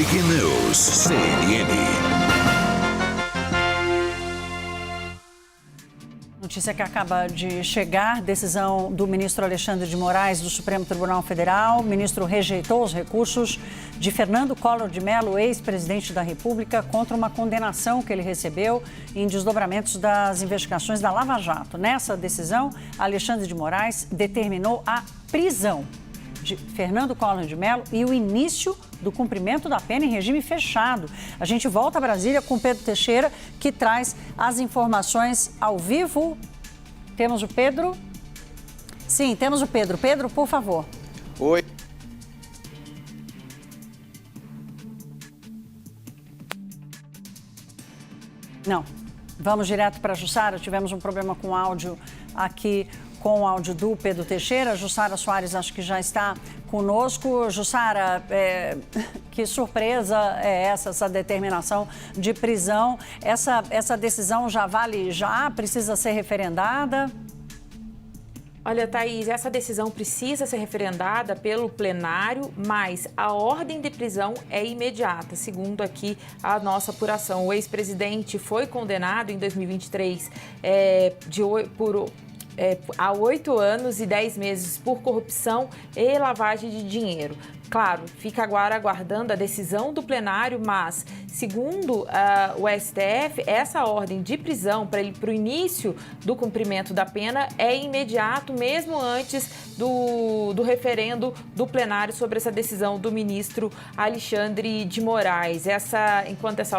Breaking News, CNN. Notícia que acaba de chegar, decisão do ministro Alexandre de Moraes do Supremo Tribunal Federal. O ministro rejeitou os recursos de Fernando Collor de Mello, ex-presidente da República, contra uma condenação que ele recebeu em desdobramentos das investigações da Lava Jato. Nessa decisão, Alexandre de Moraes determinou a prisão de Fernando Collor de Mello e o início do cumprimento da pena em regime fechado. A gente volta a Brasília com Pedro Teixeira, que traz as informações ao vivo. Temos o Pedro? Sim, temos o Pedro. Pedro, por favor. Oi. Não. Vamos direto para a Jussara. Tivemos um problema com o áudio aqui, com o áudio do Pedro Teixeira. Jussara Soares acho que já está conosco. Jussara, que surpresa é essa determinação de prisão? Essa decisão já vale já? Precisa ser referendada? Olha, Thaís, essa decisão precisa ser referendada pelo plenário, mas a ordem de prisão é imediata, segundo aqui a nossa apuração. O ex-presidente foi condenado em 2023 a 8 anos e 10 meses por corrupção e lavagem de dinheiro. Claro, fica agora aguardando a decisão do plenário, mas, segundo o STF, essa ordem de prisão para o início do cumprimento da pena é imediato, mesmo antes do referendo do plenário sobre essa decisão do ministro Alexandre de Moraes. Enquanto essa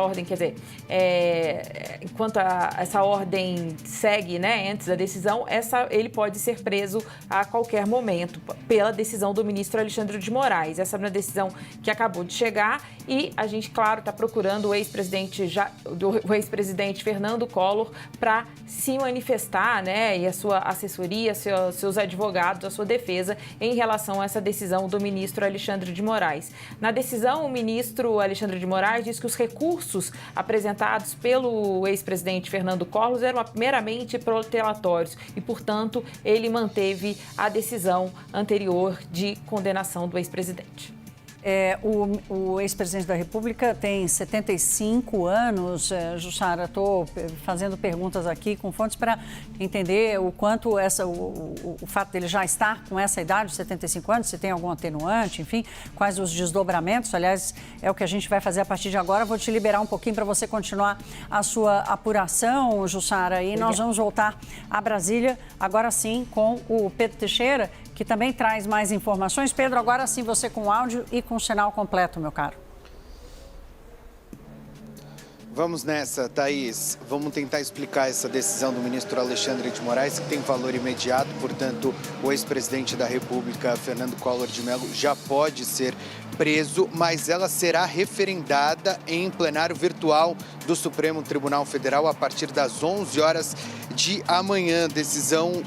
ordem segue, né, antes da decisão, ele pode ser preso a qualquer momento pela decisão do ministro Alexandre de Moraes. Essa é uma decisão que acabou de chegar e a gente, claro, está procurando o ex-presidente Fernando Collor para se manifestar, né, e a sua assessoria, seus advogados, a sua defesa em relação a essa decisão do ministro Alexandre de Moraes. Na decisão, o ministro Alexandre de Moraes diz que os recursos apresentados pelo ex-presidente Fernando Collor eram meramente protelatórios e, portanto, ele manteve a decisão anterior de condenação do ex-presidente. O ex-presidente da República tem 75 anos. Jussara, estou fazendo perguntas aqui com fontes para entender o quanto o fato dele já estar com essa idade, 75 anos, se tem algum atenuante, enfim, quais os desdobramentos. Aliás, é o que a gente vai fazer a partir de agora. Vou te liberar um pouquinho para você continuar a sua apuração, Jussara, e nós vamos voltar a Brasília, agora sim, com o Pedro Teixeira, que também traz mais informações. Pedro, agora sim você com o áudio e com o sinal completo, meu caro. Vamos nessa, Thaís. Vamos tentar explicar essa decisão do ministro Alexandre de Moraes, que tem valor imediato. Portanto, o ex-presidente da República, Fernando Collor de Mello, já pode ser preso, mas ela será referendada em plenário virtual do Supremo Tribunal Federal a partir das 11 horas de amanhã. Decisão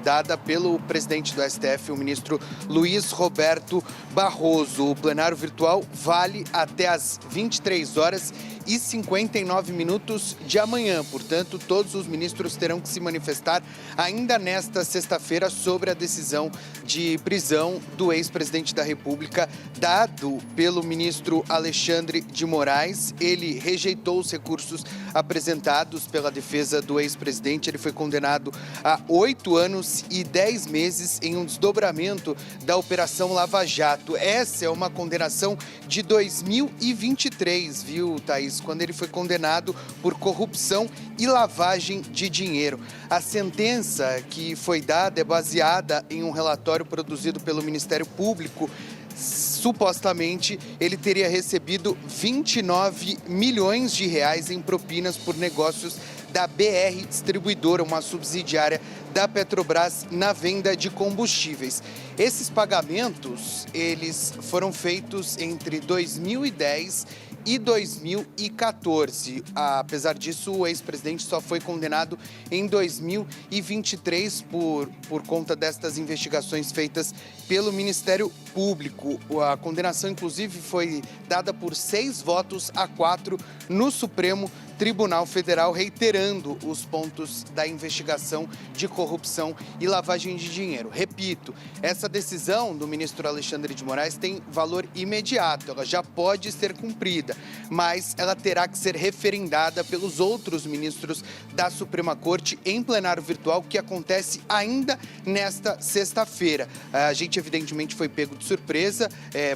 dada pelo presidente do STF, o ministro Luiz Roberto Barroso. O plenário virtual vale até as 23 horas e 59 minutos de amanhã. Portanto, todos os ministros terão que se manifestar ainda nesta sexta-feira sobre a decisão de prisão do ex-presidente da República, dado pelo ministro Alexandre de Moraes. Ele rejeitou os recursos apresentados pela defesa do ex-presidente. Ele foi condenado a 8 anos e 10 meses em um desdobramento da Operação Lava Jato. Essa é uma condenação de 2023, viu, Thaís? Quando ele foi condenado por corrupção e lavagem de dinheiro. A sentença que foi dada é baseada em um relatório produzido pelo Ministério Público. Supostamente, ele teria recebido 29 milhões de reais em propinas por negócios da BR Distribuidora, uma subsidiária da Petrobras na venda de combustíveis. Esses pagamentos, eles foram feitos entre 2010 e 2014. Apesar disso, o ex-presidente só foi condenado em 2023 por conta destas investigações feitas pelo Ministério Público. A condenação, inclusive, foi dada por 6 votos a 4 no Supremo Tribunal Federal, reiterando os pontos da investigação de corrupção e lavagem de dinheiro. Repito, essa decisão do ministro Alexandre de Moraes tem valor imediato, ela já pode ser cumprida, mas ela terá que ser referendada pelos outros ministros da Suprema Corte em plenário virtual, que acontece ainda nesta sexta-feira. A gente, evidentemente, foi pego de surpresa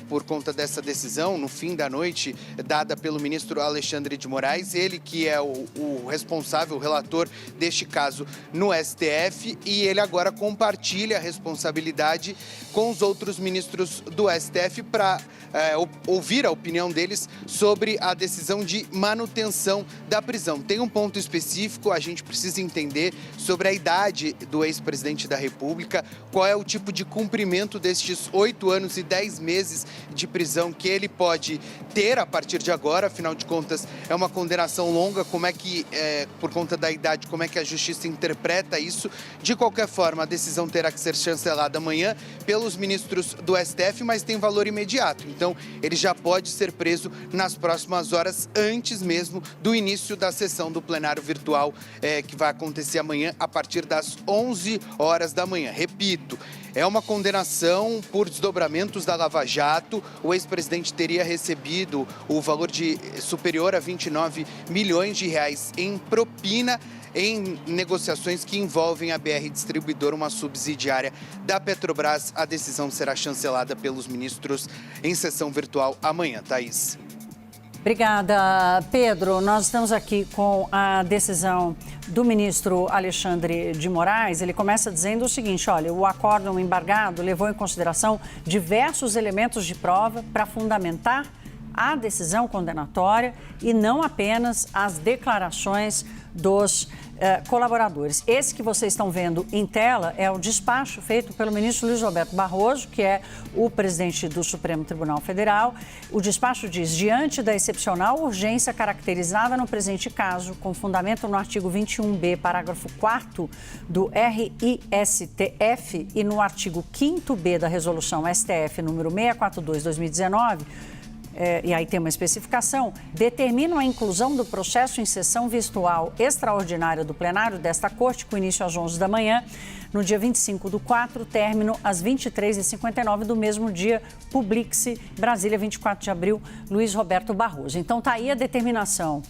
por conta dessa decisão no fim da noite, dada pelo ministro Alexandre de Moraes, ele que é o responsável, o relator deste caso no STF, e ele agora compartilha a responsabilidade com os outros ministros do STF para ouvir a opinião deles sobre a decisão de manutenção da prisão. Tem um ponto específico, a gente precisa entender sobre a idade do ex-presidente da República, qual é o tipo de cumprimento destes 8 anos e 10 meses de prisão que ele pode ter a partir de agora. Afinal de contas, é uma condenação longa, como é que, por conta da idade, como é que a justiça interpreta isso? De qualquer forma, a decisão terá que ser chancelada amanhã pelos ministros do STF, mas tem valor imediato. Então, ele já pode ser preso nas próximas horas, antes mesmo do início da sessão do plenário virtual, que vai acontecer amanhã a partir das 11 horas da manhã. Repito, é uma condenação por desdobramentos da Lava Jato. O ex-presidente teria recebido o valor superior a 29 milhões de reais em propina em negociações que envolvem a BR Distribuidora, uma subsidiária da Petrobras. A decisão será chancelada pelos ministros em sessão virtual amanhã. Thaís. Obrigada, Pedro. Nós estamos aqui com a decisão do ministro Alexandre de Moraes. Ele começa dizendo o seguinte: olha, o acórdão embargado levou em consideração diversos elementos de prova para fundamentar a decisão condenatória e não apenas as declarações dos colaboradores. Esse que vocês estão vendo em tela é o despacho feito pelo ministro Luiz Roberto Barroso, que é o presidente do Supremo Tribunal Federal. O despacho diz: diante da excepcional urgência caracterizada no presente caso, com fundamento no artigo 21b, parágrafo 4º do RISTF e no artigo 5º da resolução STF número 642/2019, e aí tem uma especificação, determinam a inclusão do processo em sessão virtual extraordinária do plenário desta Corte, com início às 11 da manhã, no dia 25/4, término às 23h59 do mesmo dia, publique-se, Brasília, 24 de abril, Luiz Roberto Barroso. Então, está aí a determinação.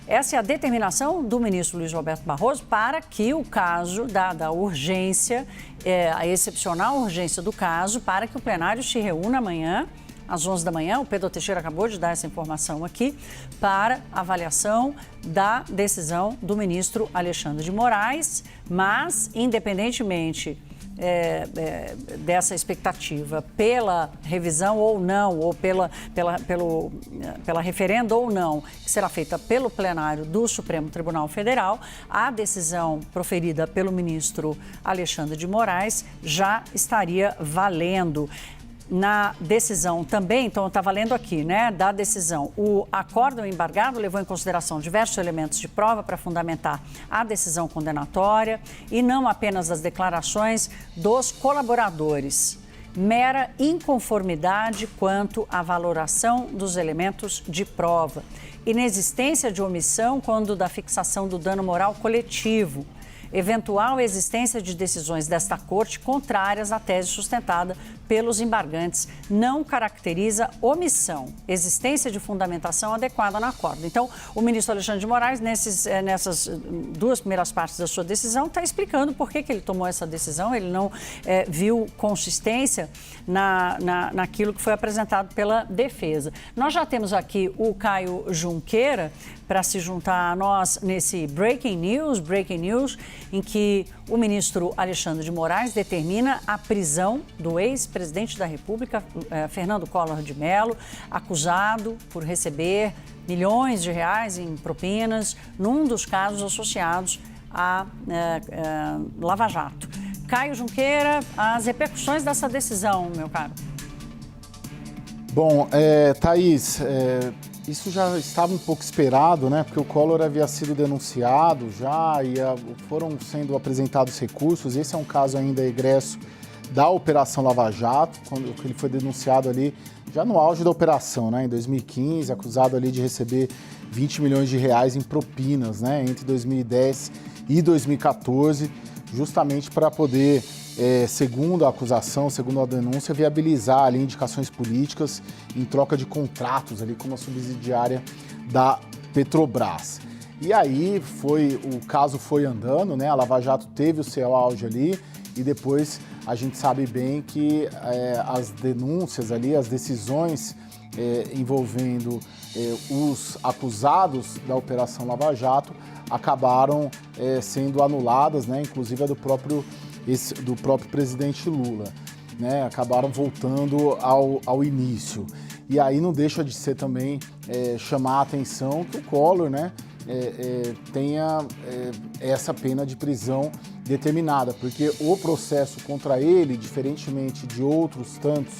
Essa é a determinação do ministro Luiz Roberto Barroso para que o caso da urgência, a excepcional urgência do caso, para que o plenário se reúna amanhã, às 11 da manhã, o Pedro Teixeira acabou de dar essa informação aqui, para avaliação da decisão do ministro Alexandre de Moraes, mas, independentemente dessa expectativa pela revisão ou não, ou pela referenda ou não, que será feita pelo plenário do Supremo Tribunal Federal, a decisão proferida pelo ministro Alexandre de Moraes já estaria valendo. Na decisão também, então está valendo aqui, né, da decisão, o acórdão embargado levou em consideração diversos elementos de prova para fundamentar a decisão condenatória e não apenas as declarações dos colaboradores. Mera inconformidade quanto à valoração dos elementos de prova. Inexistência de omissão quando da fixação do dano moral coletivo. Eventual existência de decisões desta Corte contrárias à tese sustentada pelos embargantes não caracteriza omissão, existência de fundamentação adequada no acordo. Então, o ministro Alexandre de Moraes, nessas duas primeiras partes da sua decisão, está explicando por que ele tomou essa decisão. Ele não viu consistência naquilo que foi apresentado pela defesa. Nós já temos aqui o Caio Junqueira para se juntar a nós nesse Breaking News, em que o ministro Alexandre de Moraes determina a prisão do ex-presidente da República, Fernando Collor de Mello, acusado por receber milhões de reais em propinas num dos casos associados à Lava Jato. Caio Junqueira, as repercussões dessa decisão, meu caro. Bom, Thaís, isso já estava um pouco esperado, né? Porque o Collor havia sido denunciado já e foram sendo apresentados recursos. Esse é um caso ainda egresso da Operação Lava Jato, quando ele foi denunciado ali já no auge da operação, né, em 2015, acusado ali de receber 20 milhões de reais em propinas, né, entre 2010 e 2014, justamente para poder, segundo a acusação, segundo a denúncia, viabilizar ali indicações políticas em troca de contratos ali com uma subsidiária da Petrobras. E aí o caso foi andando, né? A Lava Jato teve o seu auge ali e depois a gente sabe bem que as denúncias ali, as decisões envolvendo os acusados da Operação Lava Jato acabaram sendo anuladas, né? Inclusive a do próprio presidente Lula, né? Acabaram voltando ao início. E aí não deixa de ser também chamar a atenção que o Collor, né? Tenha essa pena de prisão determinada, porque o processo contra ele, diferentemente de outros tantos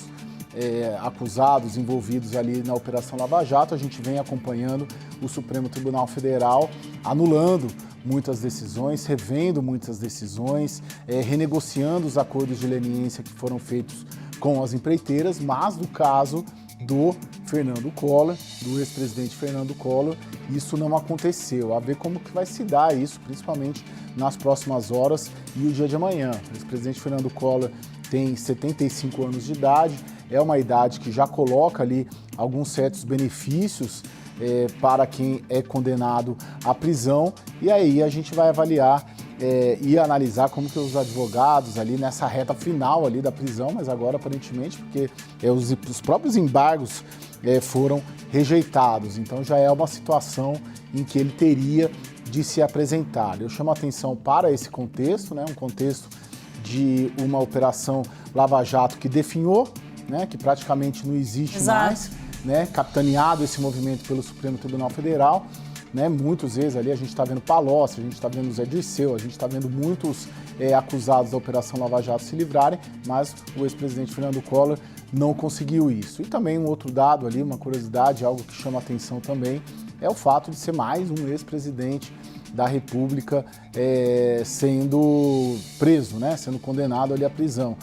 acusados envolvidos ali na Operação Lava Jato, a gente vem acompanhando o Supremo Tribunal Federal anulando muitas decisões, revendo muitas decisões, renegociando os acordos de leniência que foram feitos com as empreiteiras, mas no caso do Fernando Collor, do ex-presidente Fernando Collor, isso não aconteceu. A ver como que vai se dar isso, principalmente nas próximas horas e o dia de amanhã. O ex-presidente Fernando Collor tem 75 anos de idade, é uma idade que já coloca ali alguns certos benefícios para quem é condenado à prisão, e aí a gente vai avaliar e analisar como que os advogados ali nessa reta final ali da prisão, mas agora aparentemente porque os próprios embargos foram rejeitados, então já é uma situação em que ele teria de se apresentar. Eu chamo a atenção para esse contexto, né, um contexto de uma operação Lava Jato que definhou, né, que praticamente não existe mais, né, capitaneado esse movimento pelo Supremo Tribunal Federal, né, muitas vezes ali a gente está vendo Palocci, a gente está vendo Zé Dirceu, a gente está vendo muitos acusados da Operação Lava Jato se livrarem, mas o ex-presidente Fernando Collor não conseguiu isso. E também um outro dado ali, uma curiosidade, algo que chama atenção também, é o fato de ser mais um ex-presidente da República sendo preso, né, sendo condenado ali à prisão.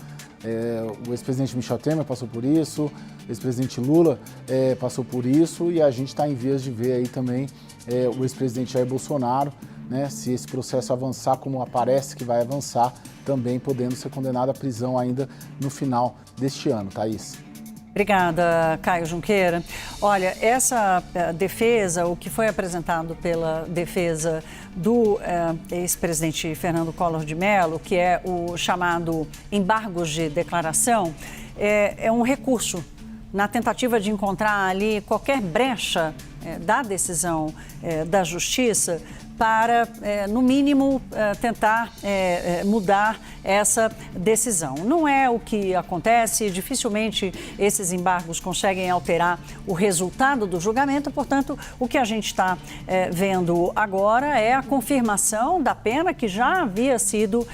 O ex-presidente Michel Temer passou por isso, o ex-presidente Lula passou por isso, e a gente está em vias de ver aí também o ex-presidente Jair Bolsonaro, né, se esse processo avançar como parece que vai avançar, também podendo ser condenado à prisão ainda no final deste ano. Thaís. Obrigada, Caio Junqueira. Olha, essa defesa, o que foi apresentado pela defesa do ex-presidente Fernando Collor de Mello, que é o chamado embargos de declaração, é um recurso na tentativa de encontrar ali qualquer brecha da decisão da Justiça para, no mínimo, tentar mudar essa decisão. Não é o que acontece, dificilmente esses embargos conseguem alterar o resultado do julgamento, portanto, o que a gente está vendo agora é a confirmação da pena que já havia sido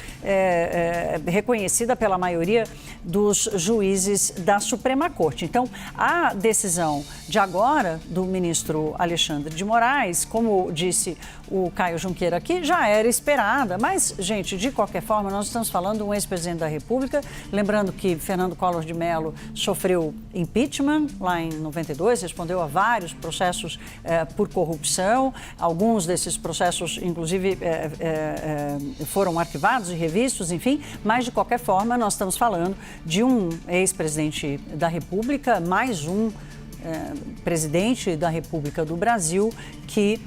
reconhecida pela maioria dos juízes da Suprema Corte. Então, a decisão de agora do ministro Alexandre de Moraes, como disse o Caio Junqueira aqui, já era esperada, mas, gente, de qualquer forma, nós estamos falando de um ex-presidente da República, lembrando que Fernando Collor de Mello sofreu impeachment lá em 92, respondeu a vários processos por corrupção, alguns desses processos, inclusive, foram arquivados e revistos, enfim, mas, de qualquer forma, nós estamos falando de um ex-presidente da República, mais um presidente da República do Brasil que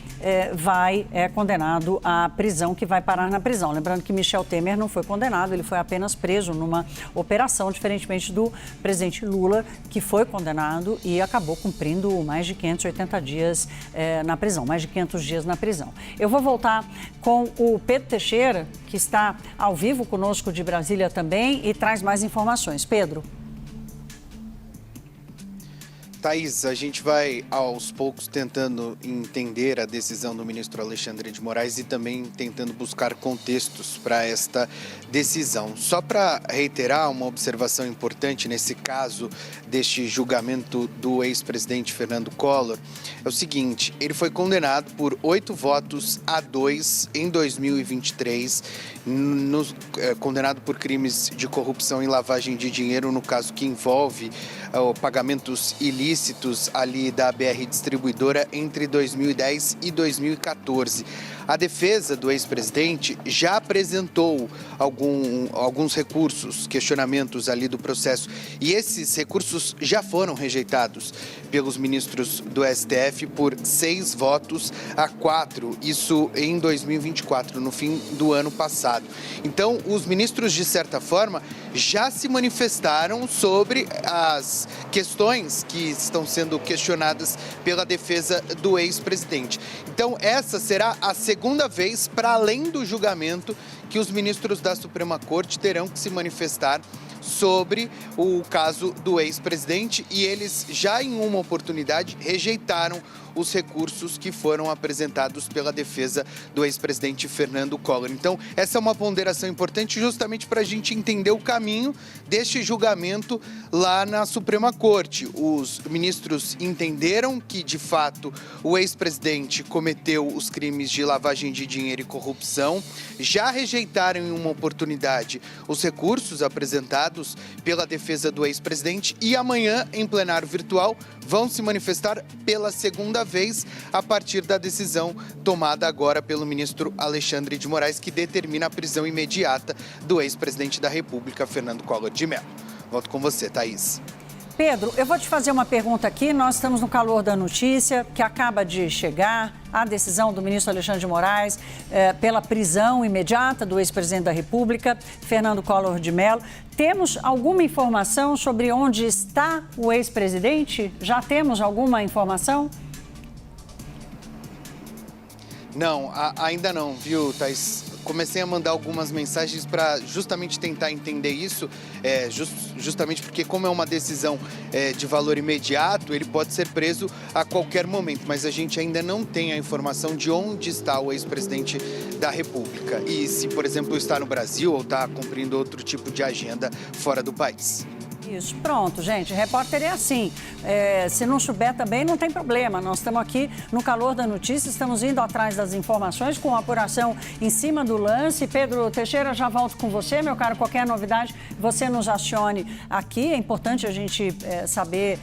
é condenado à prisão, que vai parar na prisão. Lembrando que Michel Temer não foi condenado, ele foi apenas preso numa operação, diferentemente do presidente Lula, que foi condenado e acabou cumprindo mais de 580 dias na prisão, mais de 500 dias na prisão. Eu vou voltar com o Pedro Teixeira, que está ao vivo conosco de Brasília também e traz mais informações. Pedro. Thaís, a gente vai aos poucos tentando entender a decisão do ministro Alexandre de Moraes e também tentando buscar contextos para esta decisão. Só para reiterar uma observação importante nesse caso deste julgamento do ex-presidente Fernando Collor, é o seguinte: ele foi condenado por 8 votos a 2 em 2023, condenado por crimes de corrupção e lavagem de dinheiro, no caso que envolve pagamentos ilícitos ali da BR Distribuidora entre 2010 e 2014. A defesa do ex-presidente já apresentou alguns recursos, questionamentos ali do processo, e esses recursos já foram rejeitados pelos ministros do STF por 6 votos a 4, isso em 2024, no fim do ano passado. Então, os ministros, de certa forma, já se manifestaram sobre as questões que estão sendo questionadas pela defesa do ex-presidente. Então, essa será a segunda vez, para além do julgamento, que os ministros da Suprema Corte terão que se manifestar sobre o caso do ex-presidente, e eles já em uma oportunidade rejeitaram os recursos que foram apresentados pela defesa do ex-presidente Fernando Collor. Então, essa é uma ponderação importante justamente para a gente entender o caminho deste julgamento lá na Suprema Corte. Os ministros entenderam que, de fato, o ex-presidente cometeu os crimes de lavagem de dinheiro e corrupção, já rejeitaram em uma oportunidade os recursos apresentados pela defesa do ex-presidente e amanhã, em plenário virtual, vão se manifestar pela segunda vez a partir da decisão tomada agora pelo ministro Alexandre de Moraes, que determina a prisão imediata do ex-presidente da República, Fernando Collor de Mello. Volto com você, Thaís. Pedro, eu vou te fazer uma pergunta aqui. Nós estamos no calor da notícia que acaba de chegar, a decisão do ministro Alexandre de Moraes pela prisão imediata do ex-presidente da República, Fernando Collor de Mello. Temos alguma informação sobre onde está o ex-presidente? Já temos alguma informação? Não, ainda não, viu, Thaís? Comecei a mandar algumas mensagens para justamente tentar entender isso, justamente porque, como é uma decisão de valor imediato, ele pode ser preso a qualquer momento, mas a gente ainda não tem a informação de onde está o ex-presidente da República e se, por exemplo, está no Brasil ou está cumprindo outro tipo de agenda fora do país. Isso, pronto, gente. Repórter é assim. Se não souber também, não tem problema. Nós estamos aqui no calor da notícia, estamos indo atrás das informações com a apuração em cima do lance. Pedro Teixeira, já volto com você, meu caro. Qualquer novidade, você nos acione aqui. É importante a gente saber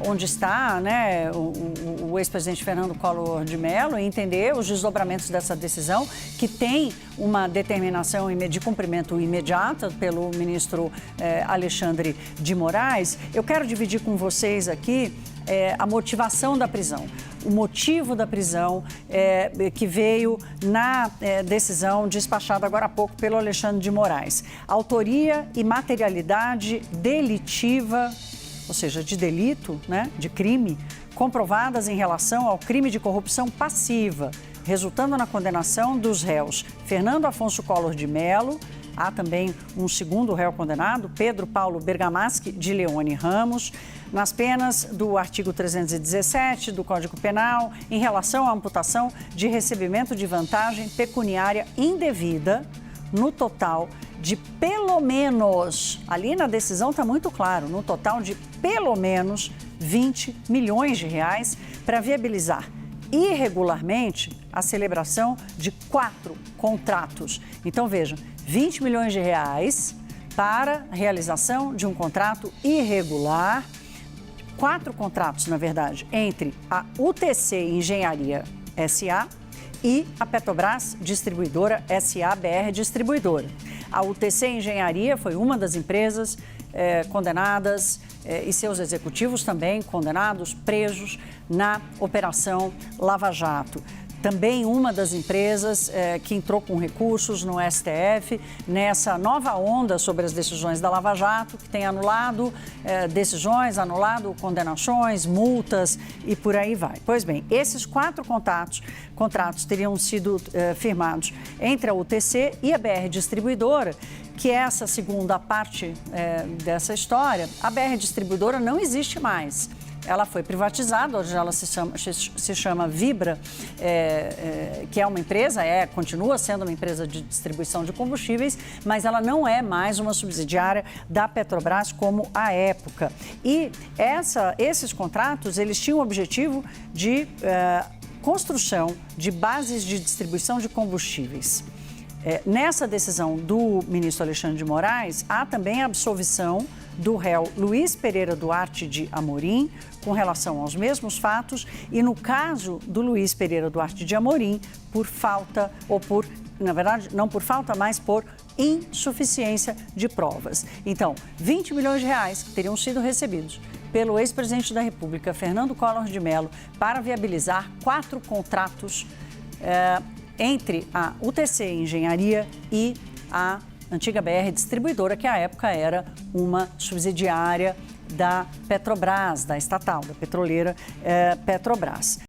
onde está, né, o ex-presidente Fernando Collor de Mello e entender os desdobramentos dessa decisão, que tem uma determinação de cumprimento imediata pelo ministro Alexandre de Moraes. Eu quero dividir com vocês aqui a motivação da prisão. O motivo da prisão que veio na decisão despachada agora há pouco pelo Alexandre de Moraes. Autoria e materialidade delitiva, ou seja, de delito, né, de crime, comprovadas em relação ao crime de corrupção passiva, resultando na condenação dos réus Fernando Afonso Collor de Mello. Há também um segundo réu condenado, Pedro Paulo Bergamaschi de Leone Ramos, nas penas do artigo 317 do Código Penal, em relação à amputação de recebimento de vantagem pecuniária indevida, no total de pelo menos, ali na decisão está muito claro, no total de pelo menos 20 milhões de reais para viabilizar irregularmente a celebração de 4 contratos. Então, vejam, 20 milhões de reais para a realização de um contrato irregular, 4 contratos, na verdade, entre a UTC Engenharia S.A. e a Petrobras Distribuidora S.A. BR Distribuidora. A UTC Engenharia foi uma das empresas condenadas e seus executivos também condenados, presos na Operação Lava Jato. Também uma das empresas que entrou com recursos no STF nessa nova onda sobre as decisões da Lava Jato, que tem anulado decisões, anulado condenações, multas e por aí vai. Pois bem, esses 4 contratos teriam sido firmados entre a UTC e a BR Distribuidora, que é essa segunda parte dessa história. A BR Distribuidora não existe mais. ela foi privatizada, hoje ela se chama Vibra, que é uma empresa, continua sendo uma empresa de distribuição de combustíveis, mas ela não é mais uma subsidiária da Petrobras como à época. E esses contratos, eles tinham o objetivo de construção de bases de distribuição de combustíveis. Nessa decisão do ministro Alexandre de Moraes, há também a absolvição do réu Luiz Pereira Duarte de Amorim, com relação aos mesmos fatos, e no caso do Luiz Pereira Duarte de Amorim, por falta, na verdade, não por falta, mas por insuficiência de provas. Então, 20 milhões de reais teriam sido recebidos pelo ex-presidente da República, Fernando Collor de Mello, para viabilizar 4 contratos entre a UTC Engenharia e a antiga BR Distribuidora, que à época era uma subsidiária da Petrobras, da estatal, da petroleira Petrobras.